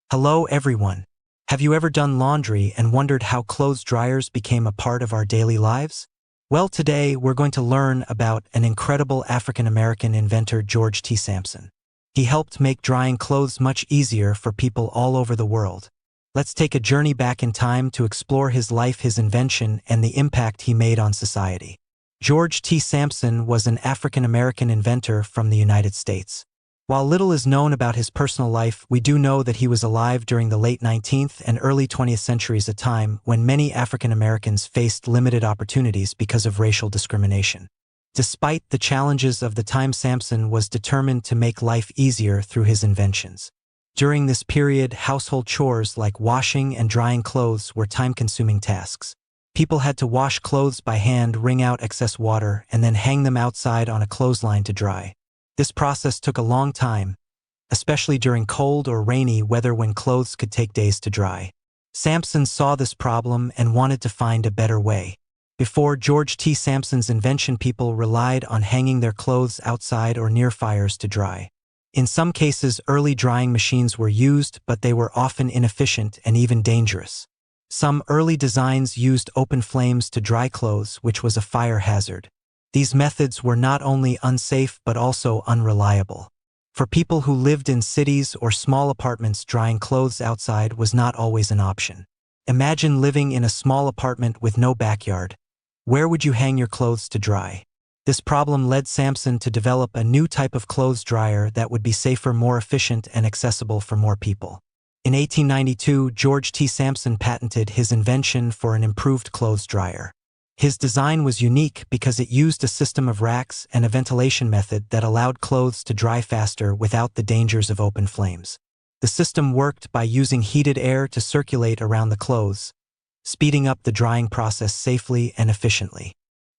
Hello everyone. Have you ever done laundry and wondered how clothes dryers became a part of our daily lives? Well, today we're going to learn about an incredible African-American inventor, George T. Sampson. He helped make drying clothes much easier for people all over the world. Let's take a journey back in time to explore his life, his invention, and the impact he made on society. George T. Sampson was an African-American inventor from the United States. While little is known about his personal life, we do know that he was alive during the late 19th and early 20th centuries, a time when many African Americans faced limited opportunities because of racial discrimination. Despite the challenges of the time, Sampson was determined to make life easier through his inventions. During this period, household chores like washing and drying clothes were time-consuming tasks. People had to wash clothes by hand, wring out excess water, and then hang them outside on a clothesline to dry. This process took a long time, especially during cold or rainy weather when clothes could take days to dry. Sampson saw this problem and wanted to find a better way. Before George T. Sampson's invention, people relied on hanging their clothes outside or near fires to dry. In some cases, early drying machines were used, but they were often inefficient and even dangerous. Some early designs used open flames to dry clothes, which was a fire hazard. These methods were not only unsafe but also unreliable. For people who lived in cities or small apartments, drying clothes outside was not always an option. Imagine living in a small apartment with no backyard. Where would you hang your clothes to dry? This problem led Sampson to develop a new type of clothes dryer that would be safer, more efficient, and accessible for more people. In 1892, George T. Sampson patented his invention for an improved clothes dryer. His design was unique because it used a system of racks and a ventilation method that allowed clothes to dry faster without the dangers of open flames. The system worked by using heated air to circulate around the clothes, speeding up the drying process safely and efficiently.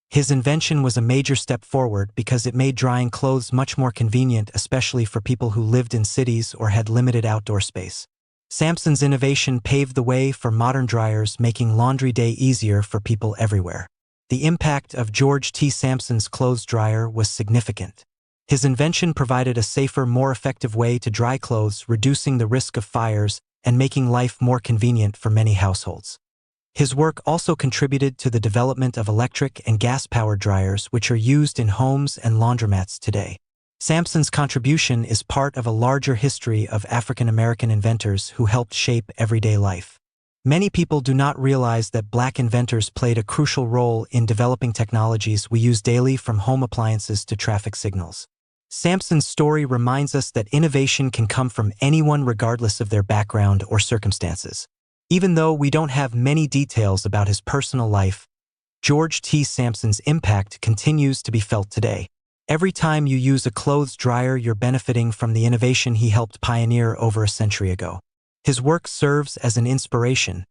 His invention was a major step forward because it made drying clothes much more convenient, especially for people who lived in cities or had limited outdoor space. Sampson's innovation paved the way for modern dryers, making laundry day easier for people everywhere. The impact of George T. Sampson's clothes dryer was significant. His invention provided a safer, more effective way to dry clothes, reducing the risk of fires and making life more convenient for many households. His work also contributed to the development of electric and gas-powered dryers, which are used in homes and laundromats today. Sampson's contribution is part of a larger history of African-American inventors who helped shape everyday life. Many people do not realize that Black inventors played a crucial role in developing technologies we use daily, from home appliances to traffic signals. Sampson's story reminds us that innovation can come from anyone regardless of their background or circumstances. Even though we don't have many details about his personal life, George T. Sampson's impact continues to be felt today. Every time you use a clothes dryer, you're benefiting from the innovation he helped pioneer over a century ago. His work serves as an inspiration,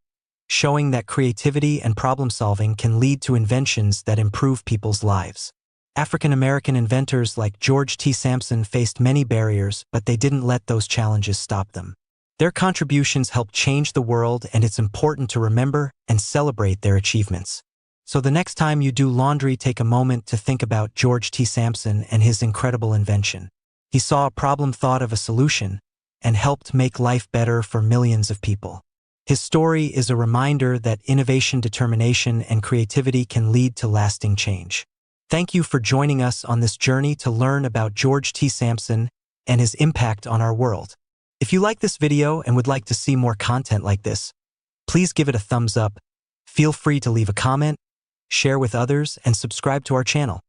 showing that creativity and problem-solving can lead to inventions that improve people's lives. African-American inventors like George T. Sampson faced many barriers, but they didn't let those challenges stop them. Their contributions helped change the world, and it's important to remember and celebrate their achievements. So the next time you do laundry, take a moment to think about George T. Sampson and his incredible invention. He saw a problem, thought of a solution, and helped make life better for millions of people. His story is a reminder that innovation, determination, and creativity can lead to lasting change. Thank you for joining us on this journey to learn about George T. Sampson and his impact on our world. If you like this video and would like to see more content like this, please give it a thumbs up. Feel free to leave a comment, share with others, and subscribe to our channel.